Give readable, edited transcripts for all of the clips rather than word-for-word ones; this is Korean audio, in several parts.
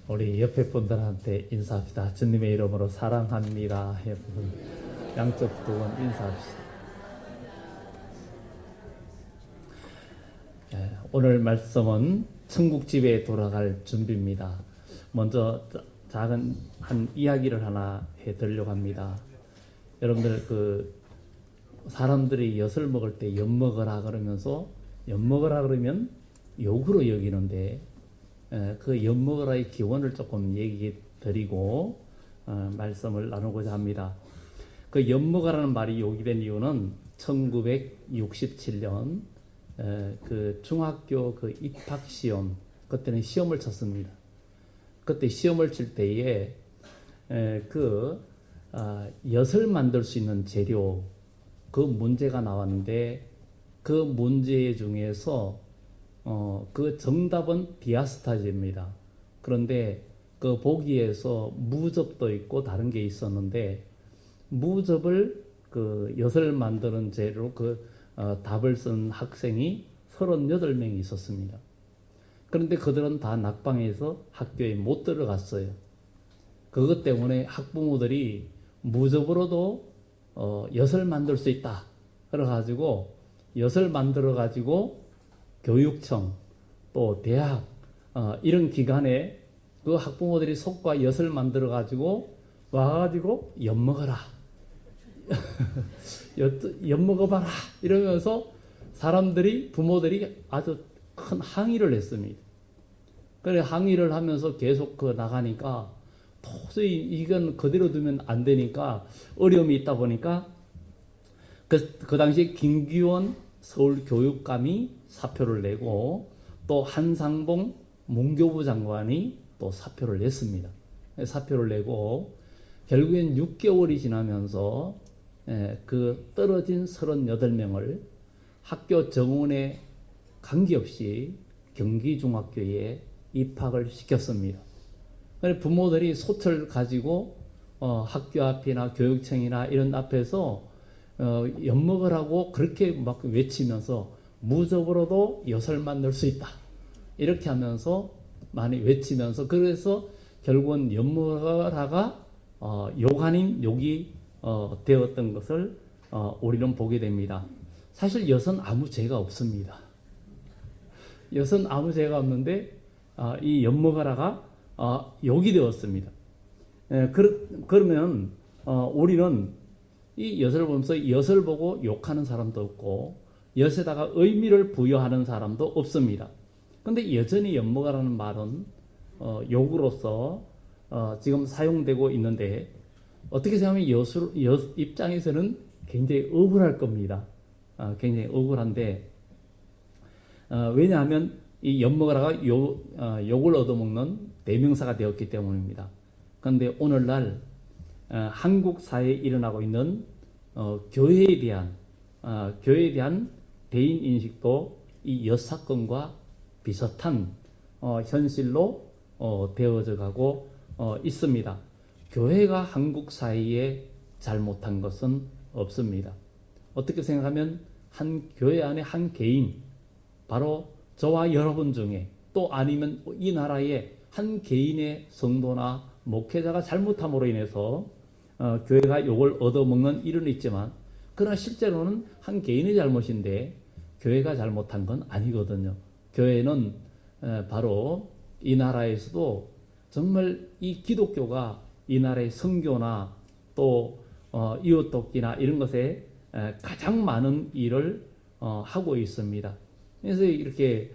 우리 옆에 분들한테 인사합시다. 주님의 이름으로 사랑합니다. 해서 양쪽 두 번 인사합시다. 오늘 말씀은 천국집에 돌아갈 준비입니다. 먼저 작은 한 이야기를 하나 해드리려고 합니다. 여러분들 사람들이 엿을 먹을 때 엿 먹으라 그러면서 엿 먹으라 그러면 욕으로 여기는데 그 엿 먹으라의 기원을 조금 얘기 드리고 말씀을 나누고자 합니다. 그 엿 먹으라는 말이 욕이 된 이유는 1967년 그 중학교 그 입학 시험, 그때는 시험을 쳤습니다. 그때 시험을 칠 때에 엿을 만들 수 있는 재료, 그 문제가 나왔는데 그 문제 중에서 그 정답은 디아스타즈입니다. 그런데 그 보기에서 무접도 있고 다른 게 있었는데 무접을 그 엿을 만드는 재료로 답을 쓴 학생이 38명이 있었습니다. 그런데 그들은 다 낙방해서 학교에 못 들어갔어요. 그것 때문에 학부모들이 무접으로도 엿을 만들 수 있다. 그래가지고 엿을 만들어가지고 교육청 또 대학 이런 기관에 그 학부모들이 속과 엿을 만들어가지고 와가지고 엿 먹어라. 엿 먹어봐라. 이러면서 부모들이 아주 큰 항의를 했습니다. 그래 항의를 하면서 계속 나가니까 도저히 이건 그대로 두면 안 되니까 어려움이 있다 보니까 그 당시에 김규원 서울교육감이 사표를 내고 또 한상봉 문교부 장관이 또 사표를 냈습니다. 사표를 내고 결국엔 6개월이 지나면서 그 떨어진 38명을 학교 정원에 관계없이 경기중학교에 입학을 시켰습니다. 부모들이 소틀 가지고 학교 앞이나 교육청이나 이런 앞에서 엿 먹으라고 그렇게 막 외치면서 무접으로도 엿을 만들 수 있다. 이렇게 하면서 많이 외치면서 그래서 결국은 엿 먹으라가 욕 아닌 욕이 되었던 것을 우리는 보게 됩니다. 사실 엿은 아무 죄가 없습니다. 엿은 아무 죄가 없는데 이 엿 먹으라가 욕이 되었습니다. 그러면 우리는 이 엿을 보면서 엿을 보고 욕하는 사람도 없고 엿에다가 의미를 부여하는 사람도 없습니다. 그런데 여전히 엿 먹으라는 말은 욕으로서 지금 사용되고 있는데 어떻게 생각하면 엿 입장에서는 굉장히 억울할 겁니다. 굉장히 억울한데 왜냐하면 이 엿 먹으라가 욕을 얻어먹는 대명사가 되었기 때문입니다. 그런데 오늘날 한국 사회에 일어나고 있는 교회에 대한 대인 인식도 이 엿 사건과 비슷한 현실로 되어져 가고 있습니다. 교회가 한국 사회에 잘못한 것은 없습니다. 어떻게 생각하면 한 교회 안에 한 개인, 바로 저와 여러분 중에 또 아니면 이 나라의 한 개인의 성도나 목회자가 잘못함으로 인해서 교회가 욕을 얻어먹는 일은 있지만 그러나 실제로는 한 개인의 잘못인데 교회가 잘못한 건 아니거든요. 교회는 바로 이 나라에서도 정말 이 기독교가 이 나라의 선교나 또 이웃돕기나 이런 것에 가장 많은 일을 하고 있습니다. 그래서 이렇게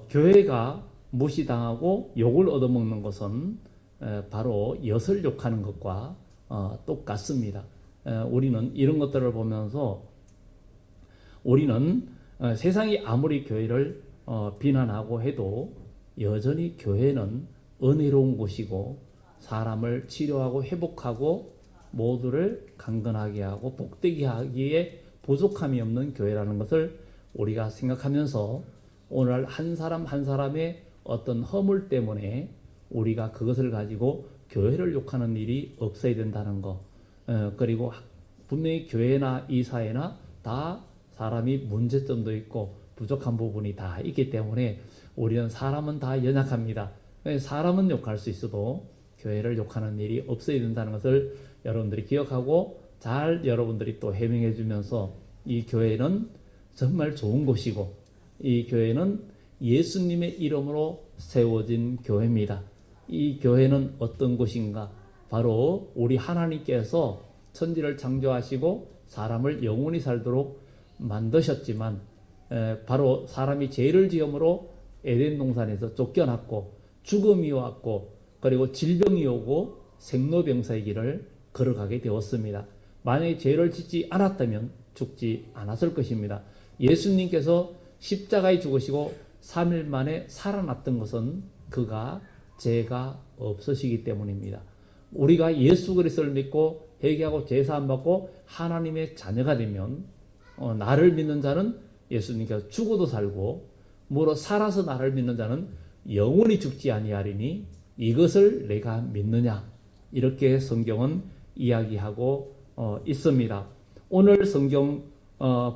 교회가 무시당하고 욕을 얻어먹는 것은 바로 엿을 욕하는 것과 똑같습니다. 우리는 이런 것들을 보면서 우리는 세상이 아무리 교회를 비난하고 해도 여전히 교회는 은혜로운 곳이고 사람을 치료하고 회복하고 모두를 강건하게 하고 복되게 하기에 부족함이 없는 교회라는 것을 우리가 생각하면서 오늘 한 사람 한 사람의 어떤 허물 때문에 우리가 그것을 가지고 교회를 욕하는 일이 없어야 된다는 거. 그리고 분명히 교회나 이 사회나 다 사람이 문제점도 있고 부족한 부분이 다 있기 때문에 우리는 사람은 다 연약합니다. 사람은 욕할 수 있어도 교회를 욕하는 일이 없어야 된다는 것을 여러분들이 기억하고 잘 여러분들이 또 해명해 주면서 이 교회는 정말 좋은 곳이고 이 교회는 예수님의 이름으로 세워진 교회입니다. 이 교회는 어떤 곳인가? 바로 우리 하나님께서 천지를 창조하시고 사람을 영원히 살도록 만드셨지만 바로 사람이 죄를 지음으로 에덴 동산에서 쫓겨났고 죽음이 왔고 그리고 질병이 오고 생로병사의 길을 걸어가게 되었습니다. 만약에 죄를 짓지 않았다면 죽지 않았을 것입니다. 예수님께서 십자가에 죽으시고 3일 만에 살아났던 것은 그가 죄가 없으시기 때문입니다. 우리가 예수 그리스도를 믿고 회개하고 제사함 받고 하나님의 자녀가 되면 나를 믿는 자는 예수님께서 죽어도 살고 무릇 살아서 나를 믿는 자는 영원히 죽지 아니하리니 이것을 내가 믿느냐, 이렇게 성경은 이야기하고 있습니다. 오늘 성경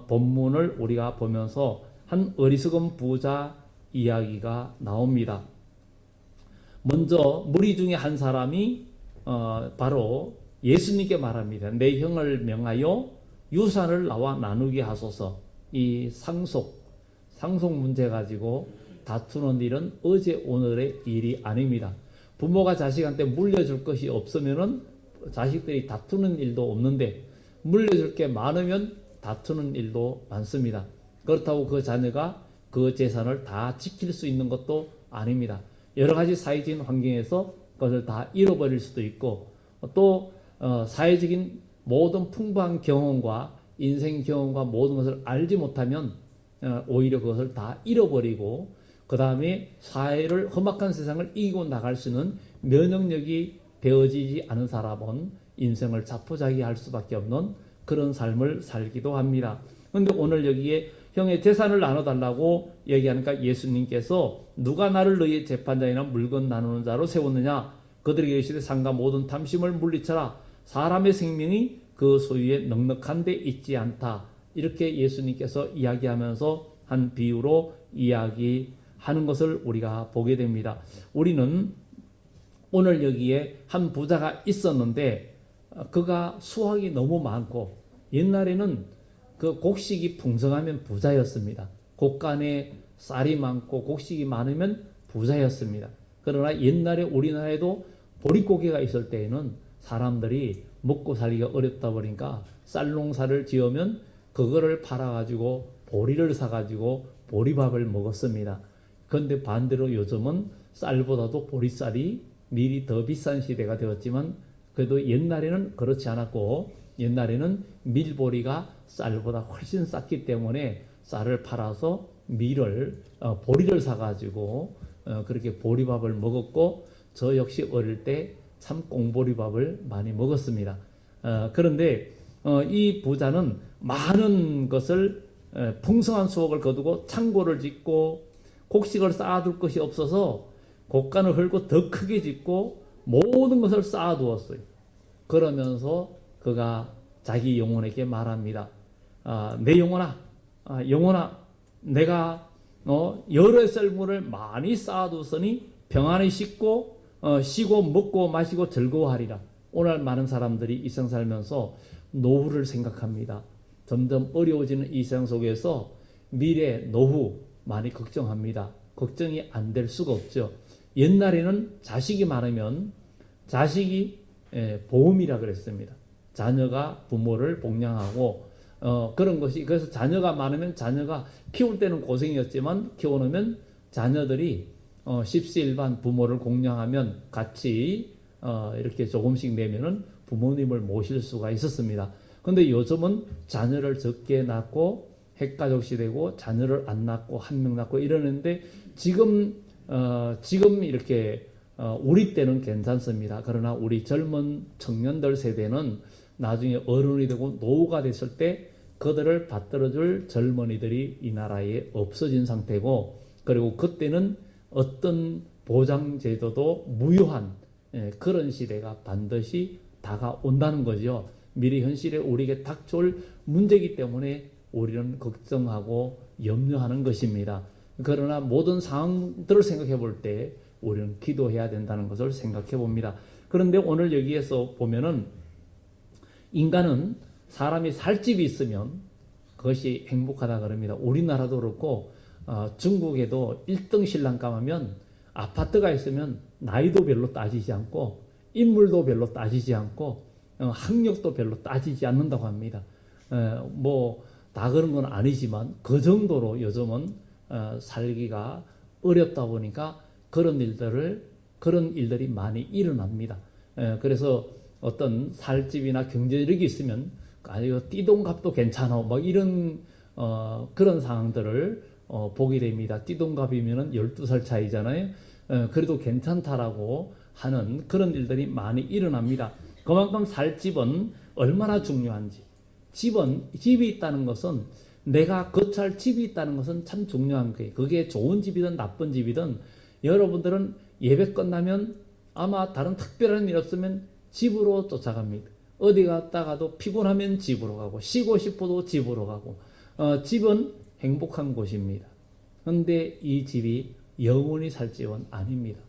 본문을 우리가 보면서 한 어리석은 부자 이야기가 나옵니다. 먼저 무리 중에 한 사람이 바로 예수님께 말합니다. 내 형을 명하여 유산을 나와 나누게 하소서. 이 상속 문제 가지고 다투는 일은 어제 오늘의 일이 아닙니다. 부모가 자식한테 물려줄 것이 없으면은 자식들이 다투는 일도 없는데 물려줄 게 많으면 다투는 일도 많습니다. 그렇다고 그 자녀가 그 재산을 다 지킬 수 있는 것도 아닙니다. 여러 가지 사회적인 환경에서 그것을 다 잃어버릴 수도 있고 또 사회적인 모든 풍부한 경험과 인생 경험과 모든 것을 알지 못하면 오히려 그것을 다 잃어버리고 그 다음에 사회를 험악한 세상을 이기고 나갈 수 있는 면역력이 되어지지 않은 사람은 인생을 자포자기할 수밖에 없는 그런 삶을 살기도 합니다. 그런데 오늘 여기에 형의 재산을 나눠달라고 얘기하니까 예수님께서 누가 나를 너희의 재판장이나 물건 나누는 자로 세웠느냐? 그들에게 이르시되 상가 모든 탐심을 물리쳐라. 사람의 생명이 그 소유에 넉넉한 데 있지 않다. 이렇게 예수님께서 이야기하면서 한 비유로 이야기하는 것을 우리가 보게 됩니다. 우리는 오늘 여기에 한 부자가 있었는데 그가 수확이 너무 많고 옛날에는 그 곡식이 풍성하면 부자였습니다. 곡간에 쌀이 많고 곡식이 많으면 부자였습니다. 그러나 옛날에 우리나라에도 보릿고개가 있을 때에는 사람들이 먹고 살기가 어렵다 보니까 쌀 농사를 지으면 그거를 팔아가지고 보리를 사가지고 보리밥을 먹었습니다. 그런데 반대로 요즘은 쌀보다도 보리쌀이 미리 더 비싼 시대가 되었지만 그래도 옛날에는 그렇지 않았고 옛날에는 밀보리가 쌀보다 훨씬 쌌기 때문에 쌀을 팔아서 보리를 사가지고 그렇게 보리밥을 먹었고 저 역시 어릴 때 참 꽁보리밥을 많이 먹었습니다. 그런데 이 부자는 많은 것을 풍성한 수확을 거두고 창고를 짓고 곡식을 쌓아둘 것이 없어서 곡간을 헐고 더 크게 짓고 모든 것을 쌓아두었어요. 그러면서 그가 자기 영혼에게 말합니다. 내 영혼아, 내가 여러 썰물을 많이 쌓아두었으니 평안히 쉬고 먹고 마시고 즐거워하리라. 오늘 많은 사람들이 이 세상 살면서 노후를 생각합니다. 점점 어려워지는 이 세상 속에서 미래 노후 많이 걱정합니다. 걱정이 안 될 수가 없죠. 옛날에는 자식이 많으면 자식이 보험이라 그랬습니다. 자녀가 부모를 복양하고 그런 것이 그래서 자녀가 많으면 자녀가 키울 때는 고생이었지만 키워놓으면 자녀들이 십시일반 부모를 공양하면 같이 이렇게 조금씩 내면은 부모님을 모실 수가 있었습니다. 그런데 요즘은 자녀를 적게 낳고 핵가족 시대고 자녀를 안 낳고 한 명 낳고 이러는데 지금 이렇게 우리 때는 괜찮습니다. 그러나 우리 젊은 청년들 세대는 나중에 어른이 되고 노후가 됐을 때 그들을 받들어줄 젊은이들이 이 나라에 없어진 상태고 그리고 그때는 어떤 보장제도도 무효한 그런 시대가 반드시 다가온다는 거죠. 미래 현실에 우리에게 닥쳐올 문제이기 때문에 우리는 걱정하고 염려하는 것입니다. 그러나 모든 상황들을 생각해 볼 때 우리는 기도해야 된다는 것을 생각해 봅니다. 그런데 오늘 여기에서 보면은 인간은 사람이 살 집이 있으면 그것이 행복하다 그럽니다. 우리나라도 그렇고 중국에도 1등 신랑감 하면 아파트가 있으면 나이도 별로 따지지 않고 인물도 별로 따지지 않고 학력도 별로 따지지 않는다고 합니다. 뭐 다 그런 건 아니지만 그 정도로 요즘은 살기가 어렵다 보니까 그런 일들이 많이 일어납니다. 그래서 어떤 살집이나 경제력이 있으면 아주 띠동갑도 괜찮아 막 이런 그런 상황들을 보게 됩니다. 띠동갑이면은 12살 차이잖아요. 그래도 괜찮다라고 하는 그런 일들이 많이 일어납니다. 그만큼 살집은 얼마나 중요한지, 집이 있다는 것은, 내가 거처할 집이 있다는 것은 참 중요한 거예요. 그게 좋은 집이든 나쁜 집이든 여러분들은 예배 끝나면 아마 다른 특별한 일 없으면 집으로 쫓아갑니다. 어디 갔다가도 피곤하면 집으로 가고 쉬고 싶어도 집으로 가고 집은 행복한 곳입니다. 그런데 이 집이 영원히 살 집은 아닙니다.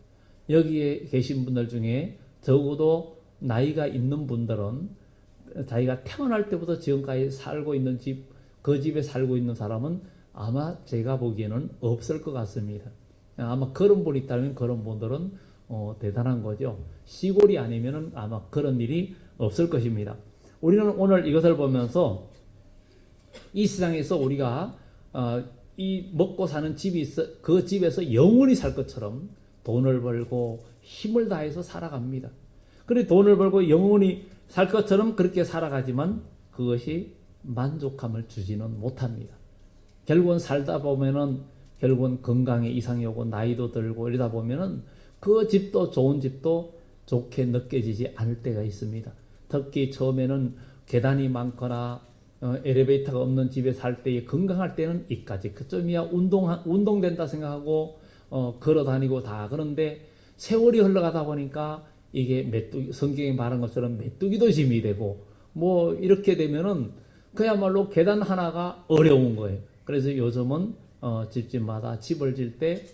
여기에 계신 분들 중에 적어도 나이가 있는 분들은 자기가 태어날 때부터 지금까지 살고 있는 집, 그 집에 살고 있는 사람은 아마 제가 보기에는 없을 것 같습니다. 아마 그런 분이 있다면 그런 분들은 대단한 거죠. 시골이 아니면은 아마 그런 일이 없을 것입니다. 우리는 오늘 이것을 보면서 이 세상에서 우리가 이 먹고 사는 집이 있어, 그 집에서 영원히 살 것처럼 돈을 벌고 힘을 다해서 살아갑니다. 그래 돈을 벌고 영원히 살 것처럼 그렇게 살아가지만 그것이 만족감을 주지는 못합니다. 결국은 살다 보면은 결국은 건강에 이상이 오고 나이도 들고 이러다 보면은 그 집도 좋은 집도 좋게 느껴지지 않을 때가 있습니다. 특히 처음에는 계단이 많거나 엘리베이터가 없는 집에 살 때에 건강할 때는 이까지 그쯤이야 운동된다 생각하고 걸어 다니고 다 그런데 세월이 흘러가다 보니까 이게 메뚜기, 성경에 말한 것처럼 메뚜기도 짐이 되고 뭐 이렇게 되면은 그야말로 계단 하나가 어려운 거예요. 그래서 요즘은 집집마다 집을 질 때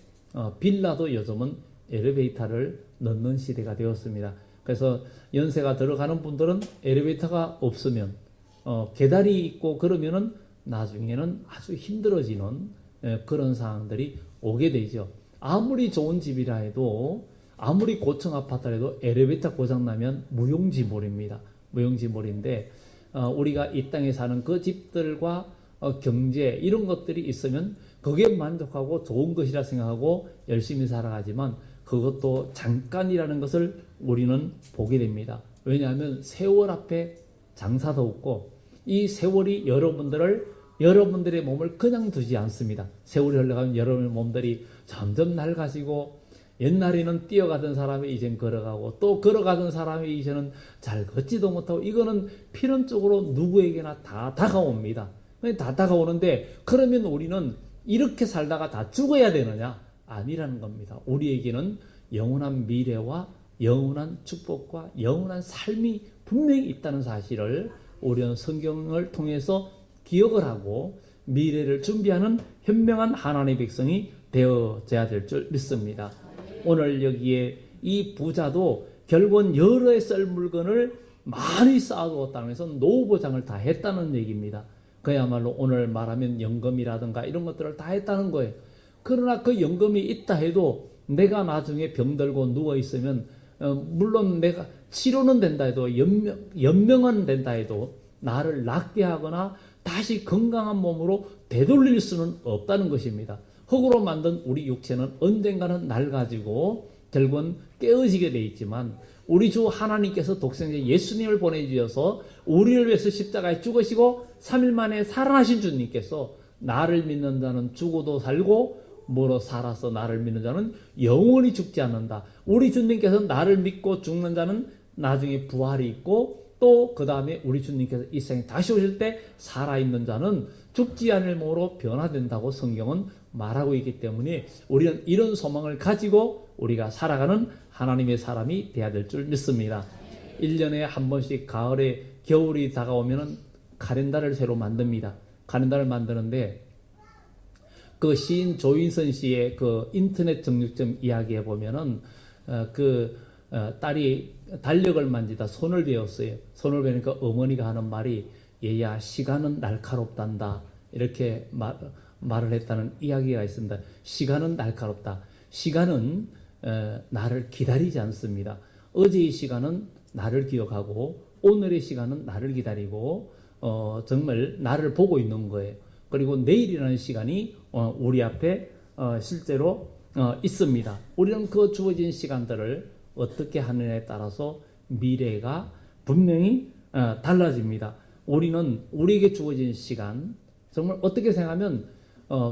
빌라도 요즘은 엘리베이터를 넣는 시대가 되었습니다. 그래서 연세가 들어가는 분들은 엘리베이터가 없으면 계단이 있고 그러면은 나중에는 아주 힘들어지는 그런 상황들이 오게 되죠. 아무리 좋은 집이라 해도 아무리 고층 아파트라도 엘리베이터 고장나면 무용지물입니다. 무용지물인데 우리가 이 땅에 사는 그 집들과 경제 이런 것들이 있으면 그게 만족하고 좋은 것이라 생각하고 열심히 살아가지만 그것도 잠깐이라는 것을 우리는 보게 됩니다. 왜냐하면 세월 앞에 장사도 없고 이 세월이 여러분들의 몸을 그냥 두지 않습니다. 세월이 흘러가면 여러분의 몸들이 점점 낡아지고 옛날에는 뛰어가던 사람이 이젠 걸어가고 또 걸어가던 사람이 이제는 잘 걷지도 못하고 이거는 필연적으로 누구에게나 다 다가옵니다. 다 다가오는데 그러면 우리는 이렇게 살다가 다 죽어야 되느냐? 아니라는 겁니다. 우리에게는 영원한 미래와 영원한 축복과 영원한 삶이 분명히 있다는 사실을 우리는 성경을 통해서 기억을 하고 미래를 준비하는 현명한 하나님의 백성이 되어져야 될 줄 믿습니다. 오늘 여기에 이 부자도 결국은 여러 해 쓸 물건을 많이 쌓아두었다는 것은 노후보장을 다 했다는 얘기입니다. 그야말로 오늘 말하면 연금이라든가 이런 것들을 다 했다는 거예요. 그러나 그 연금이 있다 해도 내가 나중에 병들고 누워있으면 물론 내가 치료는 된다 해도 연명은 된다 해도 나를 낫게 하거나 다시 건강한 몸으로 되돌릴 수는 없다는 것입니다. 흙으로 만든 우리 육체는 언젠가는 낡아지고 결국은 깨어지게 돼 있지만 우리 주 하나님께서 독생자 예수님을 보내주셔서 우리를 위해서 십자가에 죽으시고 3일 만에 살아나신 주님께서 나를 믿는 자는 죽어도 살고 뭐로 살아서 나를 믿는 자는 영원히 죽지 않는다. 우리 주님께서 나를 믿고 죽는 자는 나중에 부활이 있고 또 그 다음에 우리 주님께서 이 세상에 다시 오실 때 살아있는 자는 죽지 않을 몸으로 변화된다고 성경은 말하고 있기 때문에 우리는 이런 소망을 가지고 우리가 살아가는 하나님의 사람이 되어야 될 줄 믿습니다. 1년에 한 번씩 가을에 겨울이 다가오면 카렌다를 새로 만듭니다. 카렌다를 만드는데 그 시인 조인선 씨의 그 인터넷 정육점 이야기에 보면은 딸이 달력을 만지다 손을 베었어요. 손을 베니까 어머니가 하는 말이 얘야 시간은 날카롭단다 이렇게 말을 했다는 이야기가 있습니다. 시간은 날카롭다. 시간은 나를 기다리지 않습니다. 어제의 시간은 나를 기억하고 오늘의 시간은 나를 기다리고 정말 나를 보고 있는 거예요. 그리고 내일이라는 시간이 우리 앞에 실제로 있습니다. 우리는 그 주어진 시간들을 어떻게 하느냐에 따라서 미래가 분명히 달라집니다. 우리는 우리에게 주어진 시간 정말 어떻게 생각하면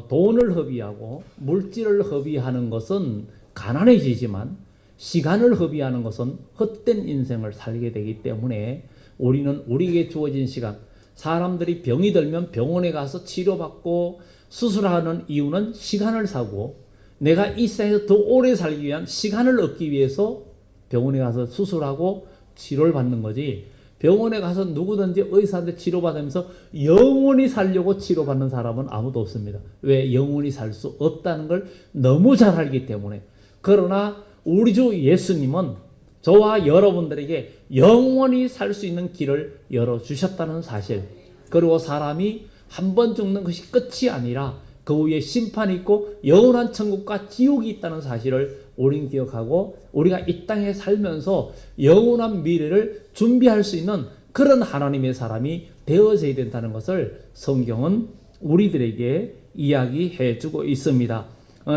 돈을 허비하고 물질을 허비하는 것은 가난해지지만 시간을 허비하는 것은 헛된 인생을 살게 되기 때문에 우리는 우리에게 주어진 시간, 사람들이 병이 들면 병원에 가서 치료받고 수술하는 이유는 시간을 사고 내가 이 세상에서 더 오래 살기 위한 시간을 얻기 위해서 병원에 가서 수술하고 치료를 받는 거지, 병원에 가서 누구든지 의사한테 치료받으면서 영원히 살려고 치료받는 사람은 아무도 없습니다. 왜? 영원히 살 수 없다는 걸 너무 잘 알기 때문에. 그러나 우리 주 예수님은 저와 여러분들에게 영원히 살 수 있는 길을 열어주셨다는 사실, 그리고 사람이 한 번 죽는 것이 끝이 아니라 그 후에 심판이 있고 영원한 천국과 지옥이 있다는 사실을 우리는 기억하고 우리가 이 땅에 살면서 영원한 미래를 준비할 수 있는 그런 하나님의 사람이 되어져야 된다는 것을 성경은 우리들에게 이야기해 주고 있습니다.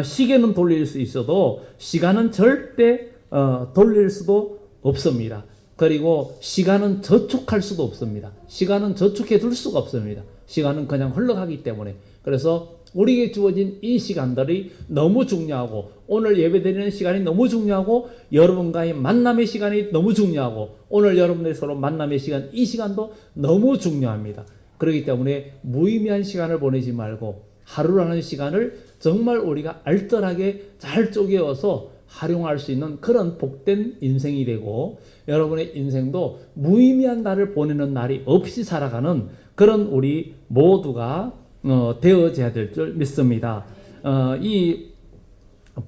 시계는 돌릴 수 있어도 시간은 절대 돌릴 수도 없습니다. 그리고 시간은 저축할 수도 없습니다. 시간은 저축해 둘 수가 없습니다. 시간은 그냥 흘러가기 때문에. 그래서 우리에게 주어진 이 시간들이 너무 중요하고, 오늘 예배드리는 시간이 너무 중요하고, 여러분과의 만남의 시간이 너무 중요하고, 오늘 여러분들 서로 만남의 시간, 이 시간도 너무 중요합니다. 그렇기 때문에 무의미한 시간을 보내지 말고 하루라는 시간을 정말 우리가 알뜰하게 잘 쪼개어서 활용할 수 있는 그런 복된 인생이 되고, 여러분의 인생도 무의미한 날을 보내는 날이 없이 살아가는 그런 우리 모두가 되어져야 될 줄 믿습니다. 이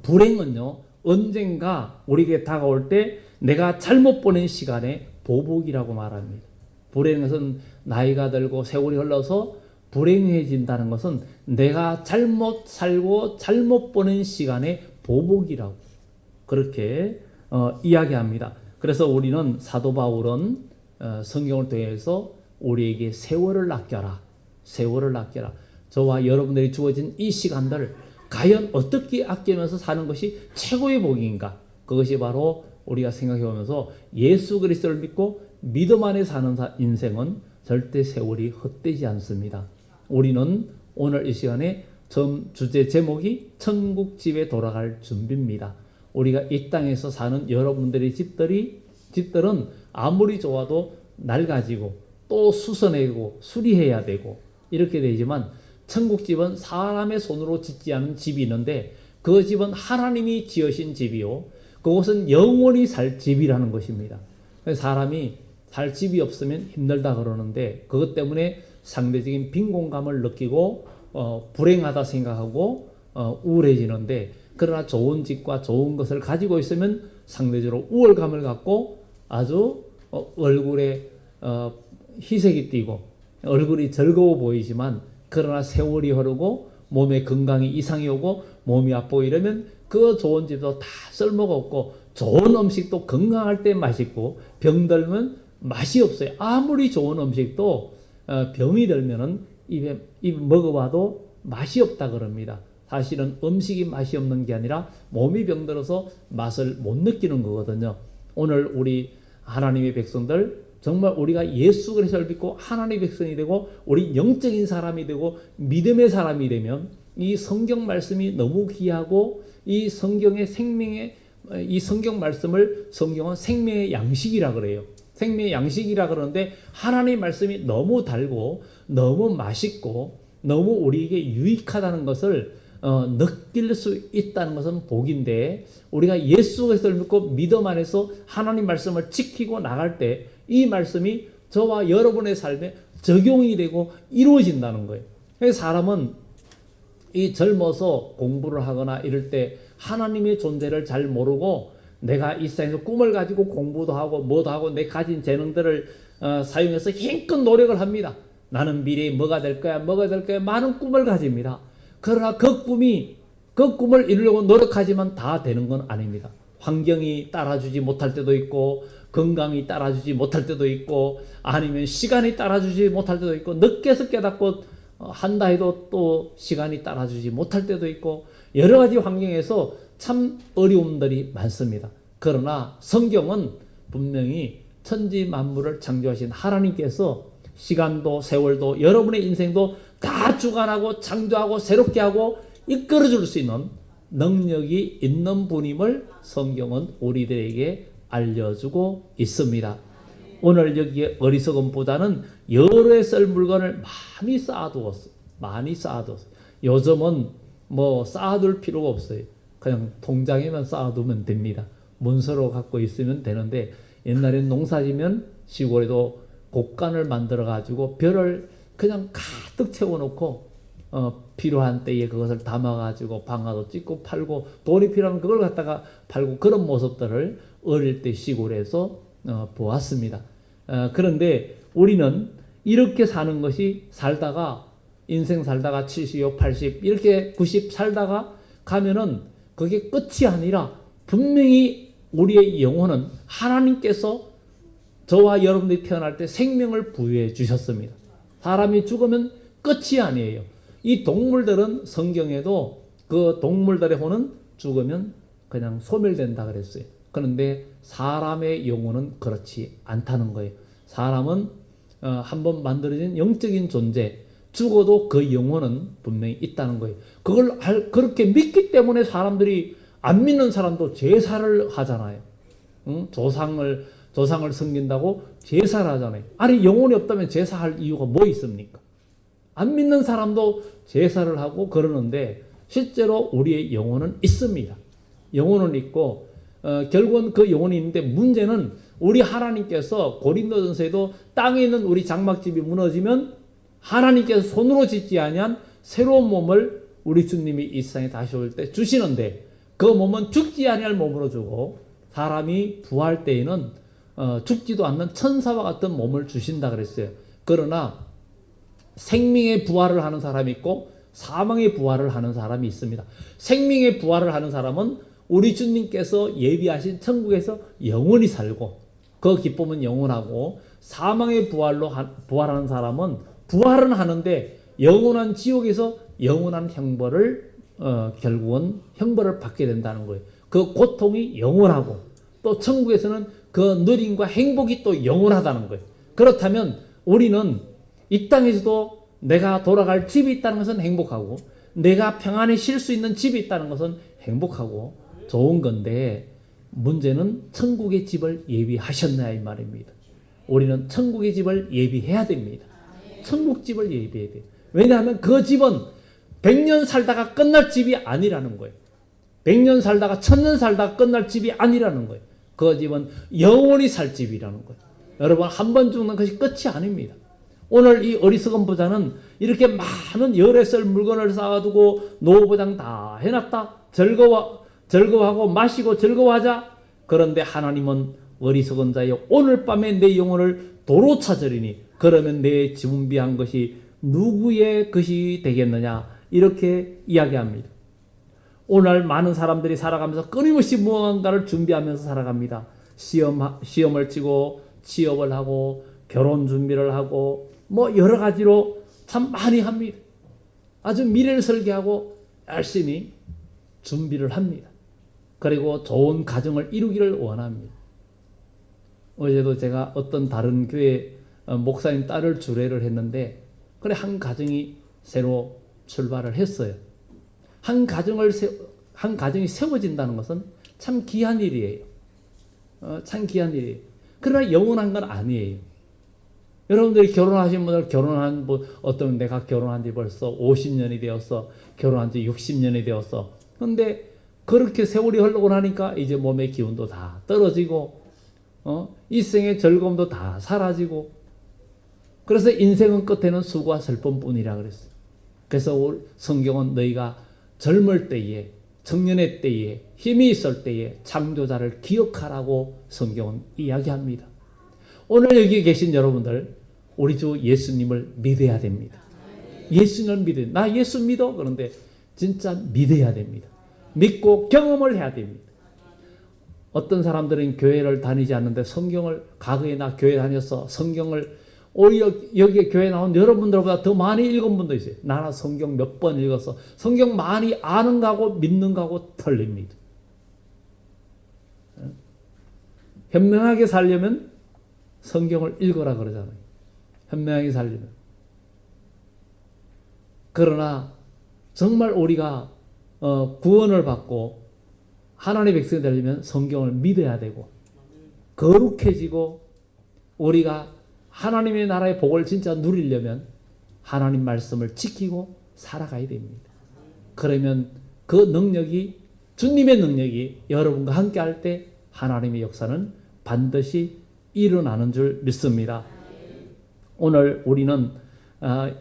불행은요, 언젠가 우리에게 다가올 때 내가 잘못 보낸 시간의 보복이라고 말합니다. 불행은 나이가 들고 세월이 흘러서 불행해진다는 것은 내가 잘못 살고 잘못 보낸 시간의 보복이라고 그렇게 이야기합니다. 그래서 우리는 사도 바울은 성경을 통해서 우리에게 세월을 아껴라, 세월을 아껴라. 저와 여러분들이 주어진 이 시간들을 과연 어떻게 아끼면서 사는 것이 최고의 복인가? 그것이 바로 우리가 생각해 보면서 예수 그리스도를 믿고 믿음 안에 사는 인생은 절대 세월이 헛되지 않습니다. 우리는 오늘 이 시간에 주제 제목이 천국집에 돌아갈 준비입니다. 우리가 이 땅에서 사는 여러분들의 집들은 아무리 좋아도 낡아지고 또 수선해고 수리해야 되고 이렇게 되지만, 천국집은 사람의 손으로 짓지 않은 집이 있는데 그 집은 하나님이 지으신 집이요, 그것은 영원히 살 집이라는 것입니다. 사람이 살 집이 없으면 힘들다 그러는데 그것 때문에 상대적인 빈곤감을 느끼고 불행하다 생각하고 우울해지는데, 그러나 좋은 집과 좋은 것을 가지고 있으면 상대적으로 우월감을 갖고 아주 얼굴에 희색이 띠고 얼굴이 즐거워 보이지만, 그러나 세월이 흐르고 몸에 건강이 이상이 오고 몸이 아프고 이러면 그 좋은 집도 다 쓸모가 없고, 좋은 음식도 건강할 때 맛있고 병들면 맛이 없어요. 아무리 좋은 음식도 병이 들면은 입에 먹어봐도 맛이 없다 그럽니다. 사실은 음식이 맛이 없는 게 아니라 몸이 병들어서 맛을 못 느끼는 거거든요. 오늘 우리 하나님의 백성들, 정말 우리가 예수 그리스도를 믿고 하나님의 백성이 되고 우리 영적인 사람이 되고 믿음의 사람이 되면 이 성경 말씀이 너무 귀하고, 이 성경의 이 성경 말씀을 성경은 생명의 양식이라 그래요. 생명의 양식이라 그러는데 하나님의 말씀이 너무 달고 너무 맛있고 너무 우리에게 유익하다는 것을 느낄 수 있다는 것은 복인데, 우리가 예수 그리스도를 믿고 믿음 안에서 하나님 말씀을 지키고 나갈 때 이 말씀이 저와 여러분의 삶에 적용이 되고 이루어진다는 거예요. 사람은 이 젊어서 공부를 하거나 이럴 때 하나님의 존재를 잘 모르고 내가 이 세상에서 꿈을 가지고 공부도 하고 뭐도 하고 내 가진 재능들을 사용해서 힘껏 노력을 합니다. 나는 미래에 뭐가 될 거야 많은 꿈을 가집니다. 그러나 그 꿈을 이루려고 노력하지만 다 되는 건 아닙니다. 환경이 따라주지 못할 때도 있고 건강이 따라주지 못할 때도 있고 아니면 시간이 따라주지 못할 때도 있고 늦게서 깨닫고 한다 해도 또 시간이 따라주지 못할 때도 있고 여러 가지 환경에서 참 어려움들이 많습니다. 그러나 성경은 분명히 천지 만물을 창조하신 하나님께서 시간도 세월도 여러분의 인생도 다 주관하고 창조하고 새롭게 하고 이끌어줄 수 있는 능력이 있는 분임을 성경은 우리들에게 알려주고 있습니다. 오늘 여기에 어리석음보다는 여러 해 쓸 물건을 많이 쌓아두었어요. 요즘은 뭐 쌓아둘 필요가 없어요. 그냥 통장에만 쌓아두면 됩니다. 문서로 갖고 있으면 되는데 옛날엔 농사지면 시골에도 곡간을 만들어 가지고 벼를 그냥 가득 채워놓고 필요한 때에 그것을 담아 가지고 방아도 찍고 팔고 돈이 필요하면 그걸 갖다가 팔고 그런 모습들을 어릴 때 시골에서 보았습니다. 그런데 우리는 이렇게 사는 것이 살다가 인생 살다가 70, 80 이렇게 90 살다가 가면은 그게 끝이 아니라 분명히 우리의 영혼은 하나님께서 저와 여러분들이 태어날 때 생명을 부여해 주셨습니다. 사람이 죽으면 끝이 아니에요. 이 동물들은 성경에도 그 동물들의 혼은 죽으면 그냥 소멸된다 그랬어요. 그런데 사람의 영혼은 그렇지 않다는 거예요. 사람은 한번 만들어진 영적인 존재, 죽어도 그 영혼은 분명히 있다는 거예요. 그걸 그렇게 믿기 때문에 사람들이 안 믿는 사람도 제사를 하잖아요. 조상을 섬긴다고 제사를 하잖아요. 아니 영혼이 없다면 제사할 이유가 뭐 있습니까? 안 믿는 사람도 제사를 하고 그러는데 실제로 우리의 영혼은 있습니다. 영혼은 있고 결국은 그 영혼이 있는데 문제는 우리 하나님께서 고린도전서에도 땅에 있는 우리 장막집이 무너지면 하나님께서 손으로 짓지 아니한 새로운 몸을 우리 주님이 이 세상에 다시 올 때 주시는데 그 몸은 죽지 아니할 몸으로 주고 사람이 부활 때에는 죽지도 않는 천사와 같은 몸을 주신다 그랬어요. 그러나 생명의 부활을 하는 사람이 있고 사망의 부활을 하는 사람이 있습니다. 생명의 부활을 하는 사람은 우리 주님께서 예비하신 천국에서 영원히 살고 그 기쁨은 영원하고 사망의 부활하는 사람은 부활은 하는데 영원한 지옥에서 영원한 형벌을 결국은 형벌을 받게 된다는 거예요. 그 고통이 영원하고 또 천국에서는 그 누림과 행복이 또 영원하다는 거예요. 그렇다면 우리는 이 땅에서도 내가 돌아갈 집이 있다는 것은 행복하고 내가 평안히 쉴 수 있는 집이 있다는 것은 행복하고 좋은 건데 문제는 천국의 집을 예비하셨냐 이 말입니다. 우리는 천국의 집을 예비해야 됩니다. 천국 집을 예비해야 돼요. 왜냐하면 그 집은 100년 살다가 끝날 집이 아니라는 거예요. 100년 살다가 1000년 살다가 끝날 집이 아니라는 거예요. 그 집은 영원히 살 집이라는 거예요. 여러분 한 번 죽는 것이 끝이 아닙니다. 오늘 이 어리석은 부자는 이렇게 많은 열에 쓸 물건을 쌓아두고 노후보장 다 해놨다. 즐거워하고 마시고 즐거워하자. 그런데 하나님은 어리석은 자여 오늘 밤에 내 영혼을 도로 찾으리니 그러면 내 준비한 것이 누구의 것이 되겠느냐 이렇게 이야기합니다. 오늘 많은 사람들이 살아가면서 끊임없이 무언가를 준비하면서 살아갑니다. 시험을 치고 취업을 하고 결혼 준비를 하고 뭐 여러 가지로 참 많이 합니다. 아주 미래를 설계하고 열심히 준비를 합니다. 그리고 좋은 가정을 이루기를 원합니다. 어제도 제가 어떤 다른 교회 목사님 딸을 주례를 했는데 그래 한 가정이 새로 출발을 했어요. 한 가정이 세워진다는 것은 참 귀한 일이에요. 참 귀한 일이에요. 그러나 영원한 건 아니에요. 여러분들이 결혼하신 분들 결혼한 분 어떤 내가 결혼한 지 벌써 50년이 되었어. 결혼한 지 60년이 되었어. 그런데 그렇게 세월이 흘러고 나니까 이제 몸의 기운도 다 떨어지고 일생의 즐거움도 다 사라지고 그래서 인생은 끝에는 수고와 슬픔뿐이라 그랬어요. 그래서 성경은 너희가 젊을 때에, 청년의 때에, 힘이 있을 때에 창조자를 기억하라고 성경은 이야기합니다. 오늘 여기 계신 여러분들, 우리 주 예수님을 믿어야 됩니다. 예수님을 믿어야 됩니다. 나 예수 믿어? 그런데 진짜 믿어야 됩니다. 믿고 경험을 해야 됩니다. 어떤 사람들은 교회를 다니지 않는데 성경을, 과거에 나 교회 다녀서 성경을 오히려 여기에 교회 나온 여러분들보다 더 많이 읽은 분도 있어요. 나는 성경 몇 번 읽어서 성경 많이 아는 거하고 믿는 거하고 틀립니다. 현명하게 살려면 성경을 읽어라 그러잖아요. 현명하게 살려면. 그러나 정말 우리가 구원을 받고 하나님의 백성이 되려면 성경을 믿어야 되고 거룩해지고 우리가 하나님의 나라의 복을 진짜 누리려면 하나님 말씀을 지키고 살아가야 됩니다. 그러면 그 능력이, 주님의 능력이 여러분과 함께 할 때 하나님의 역사는 반드시 일어나는 줄 믿습니다. 오늘 우리는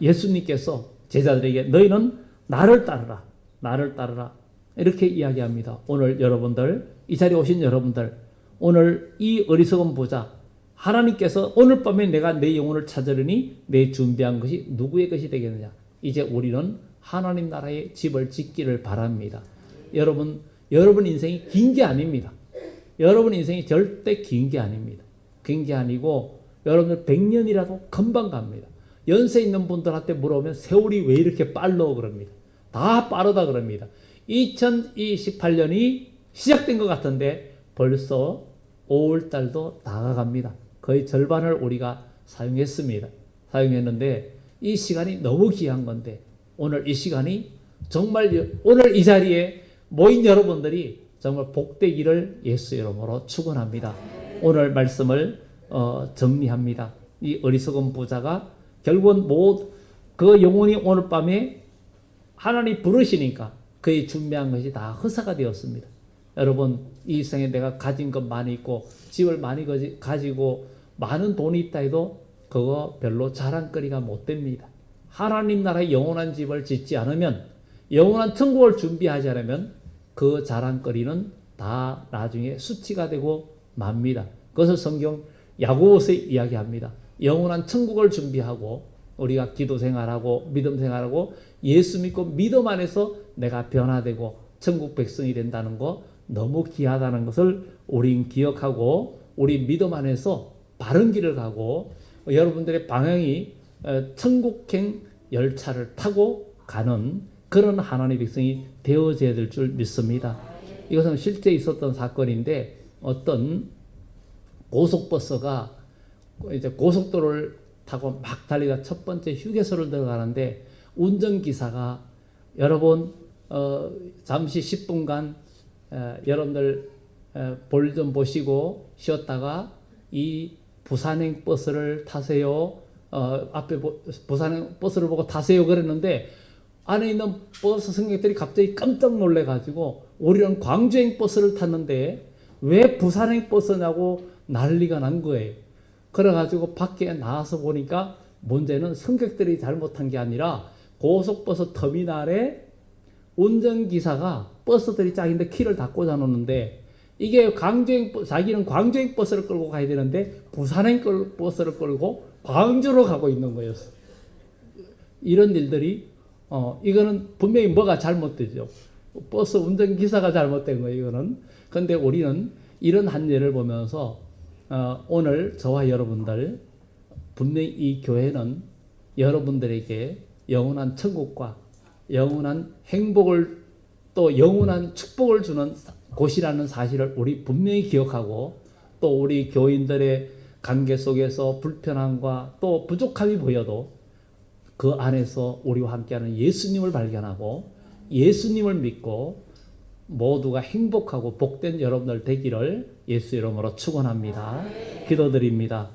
예수님께서 제자들에게 너희는 나를 따르라, 나를 따르라 이렇게 이야기합니다. 오늘 여러분들, 이 자리에 오신 여러분들, 오늘 이 어리석은 부자, 하나님께서 오늘 밤에 내가 내 영혼을 찾으려니 내 준비한 것이 누구의 것이 되겠느냐. 이제 우리는 하나님 나라의 집을 짓기를 바랍니다. 여러분 인생이 긴 게 아닙니다. 여러분 인생이 절대 긴 게 아닙니다. 긴 게 아니고 여러분들 100년이라도 금방 갑니다. 연세 있는 분들한테 물어보면 세월이 왜 이렇게 빨라 그럽니다. 다 빠르다 그럽니다. 2028년이 시작된 것 같은데 벌써 5월달도 다가갑니다. 거의 절반을 우리가 사용했는데 이 시간이 너무 귀한 건데 오늘 이 시간이 정말 오늘 이 자리에 모인 여러분들이 정말 복되기를 예수 이름으로 축원합니다. 오늘 말씀을 정리합니다. 이 어리석은 부자가 결국은 그 영혼이 오늘 밤에 하나님 부르시니까 그의 준비한 것이 다 허사가 되었습니다. 여러분 이 세상에 내가 가진 것 많이 있고 집을 많이 가지고 많은 돈이 있다 해도 그거 별로 자랑거리가 못 됩니다. 하나님 나라의 영원한 집을 짓지 않으면, 영원한 천국을 준비하지 않으면 그 자랑거리는 다 나중에 수치가 되고 맙니다. 그것을 성경 야고보서에 이야기합니다. 영원한 천국을 준비하고 우리가 기도 생활하고 믿음 생활하고 예수 믿고 믿음 안에서 내가 변화되고 천국 백성이 된다는 거 너무 귀하다는 것을 우린 기억하고 우리 믿음 안에서 바른 길을 가고 여러분들의 방향이 천국행 열차를 타고 가는 그런 하나님의 백성이 되어져야 될 줄 믿습니다. 이것은 실제 있었던 사건인데 어떤 고속버스가 이제 고속도로를 타고 막 달리다 첫 번째 휴게소를 들어가는데 운전기사가 여러분 잠시 10분간 여러분들 볼 좀 보시고 쉬었다가 이 부산행 버스를 타세요. 앞에 부산행 버스를 보고 타세요 그랬는데 안에 있는 버스 승객들이 갑자기 깜짝 놀래가지고 우리는 광주행 버스를 탔는데 왜 부산행 버스냐고 난리가 난 거예요. 그래가지고 밖에 나와서 보니까 문제는 승객들이 잘못한 게 아니라 고속버스 터미널에 운전기사가 버스들이 짝인데 키를 다 꽂아놓는데 이게 자기는 광주행 버스를 끌고 가야 되는데 부산행 버스를 끌고 광주로 가고 있는 거였어. 이런 일들이 이거는 분명히 뭐가 잘못되죠. 버스 운전기사가 잘못된 거예요. 이거는. 그런데 우리는 이런 한 예를 보면서 오늘 저와 여러분들 분명히 이 교회는 여러분들에게 영원한 천국과 영원한 행복을 또 영원한 축복을 주는 곳이라는 사실을 우리 분명히 기억하고 또 우리 교인들의 관계 속에서 불편함과 또 부족함이 보여도 그 안에서 우리와 함께하는 예수님을 발견하고 예수님을 믿고 모두가 행복하고 복된 여러분들 되기를 예수 이름으로 축원합니다. 기도드립니다.